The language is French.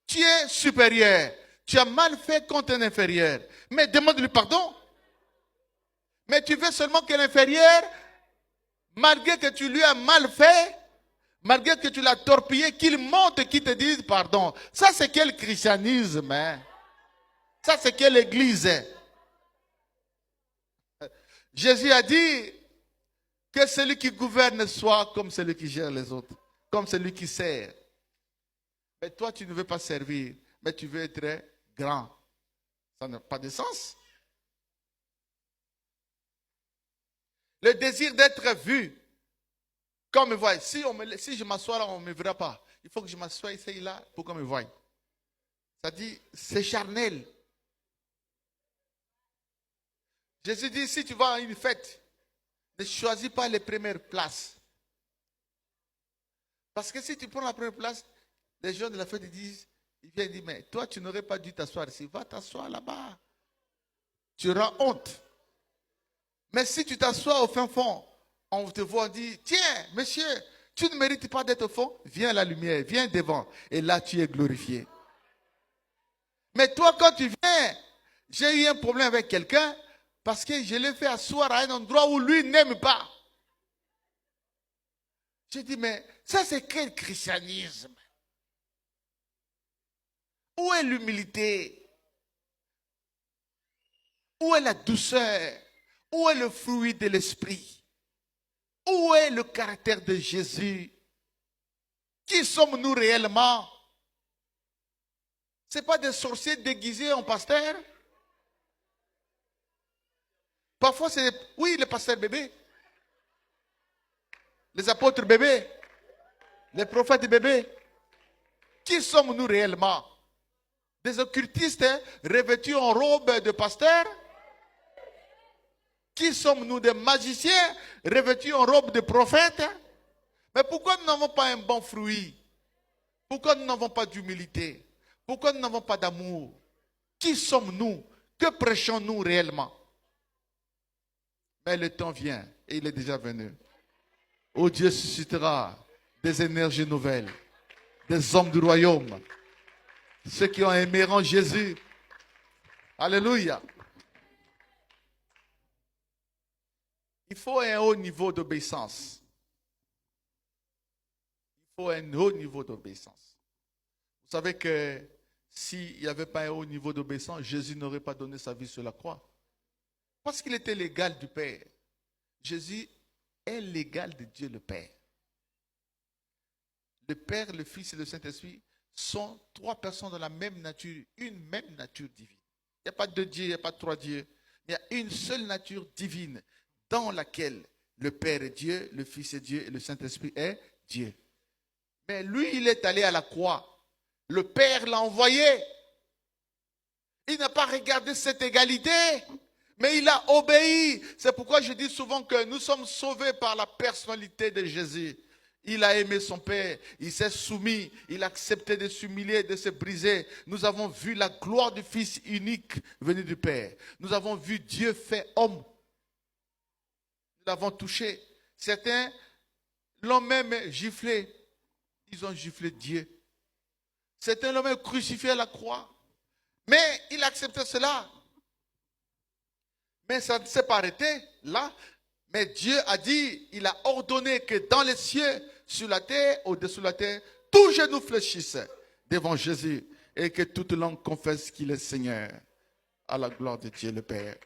Tu es supérieur. Tu as mal fait contre un inférieur. Mais demande-lui pardon. Mais tu veux seulement que l'inférieur, malgré que tu lui as mal fait, malgré que tu l'as torpillé, qu'il monte et qu'il te dise pardon. Ça, c'est quel christianisme, hein? Ça, c'est quelle église? Jésus a dit que celui qui gouverne soit comme celui qui gère les autres, comme celui qui sert. Mais toi, tu ne veux pas servir, mais tu veux être grand. Ça n'a pas de sens. Le désir d'être vu, qu'on me voie. Si je m'assois là, on ne me verra pas. Il faut que je m'assoie ici là pour qu'on me voie. Ça dit, c'est charnel. Jésus dit, si tu vas à une fête, ne choisis pas les premières places. Parce que si tu prends la première place, les gens de la fête ils viennent dire, mais toi, tu n'aurais pas dû t'asseoir ici. Va t'asseoir là-bas. Tu auras honte. Mais si tu t'assois au fin fond, on te voit, on dit, tiens, monsieur, tu ne mérites pas d'être au fond. Viens à la lumière, viens devant. Et là, tu es glorifié. Mais toi, quand tu viens, j'ai eu un problème avec quelqu'un parce que je l'ai fait asseoir à un endroit où lui n'aime pas. J'ai dit, mais ça, c'est quel christianisme? Où est l'humilité? Où est la douceur? Où est le fruit de l'esprit? Où est le caractère de Jésus? Qui sommes-nous réellement? Ce n'est pas des sorciers déguisés en pasteur? Parfois, c'est, oui, les pasteurs bébés. Les apôtres bébés. Les prophètes bébés. Qui sommes-nous réellement? Des occultistes revêtus en robe de pasteur? Qui sommes-nous? Des magiciens revêtus en robe de prophète? Mais pourquoi nous n'avons pas un bon fruit? Pourquoi nous n'avons pas d'humilité? Pourquoi nous n'avons pas d'amour? Qui sommes-nous? Que prêchons-nous réellement? Mais le temps vient et il est déjà venu. Oh, Dieu suscitera des énergies nouvelles, des hommes du royaume, ceux qui ont aimeront Jésus. Alléluia. Il faut un haut niveau d'obéissance. Il faut un haut niveau d'obéissance. Vous savez que s'il n'y avait pas un haut niveau d'obéissance, Jésus n'aurait pas donné sa vie sur la croix. Parce qu'il était l'égal du Père. Jésus est l'égal de Dieu le Père. Le Père, le Fils et le Saint-Esprit sont trois personnes de la même nature, une même nature divine. Il n'y a pas deux dieux, il n'y a pas trois dieux. Il y a une seule nature divine dans laquelle le Père est Dieu, le Fils est Dieu et le Saint-Esprit est Dieu. Mais lui, il est allé à la croix. Le Père l'a envoyé. Il n'a pas regardé cette égalité, mais il a obéi. C'est pourquoi je dis souvent que nous sommes sauvés par la personnalité de Jésus. Il a aimé son Père, il s'est soumis, il a accepté de s'humilier, de se briser. Nous avons vu la gloire du Fils unique venu du Père. Nous avons vu Dieu fait homme. Nous l'avons touché. Certains l'ont même giflé. Ils ont giflé Dieu. Certains l'ont même crucifié à la croix. Mais il a accepté cela. Mais ça ne s'est pas arrêté là. Mais Dieu a dit, il a ordonné que dans les cieux, sur la terre, au-dessous de la terre, tout genou fléchisse devant Jésus et que toute langue confesse qu'il est Seigneur à la gloire de Dieu le Père.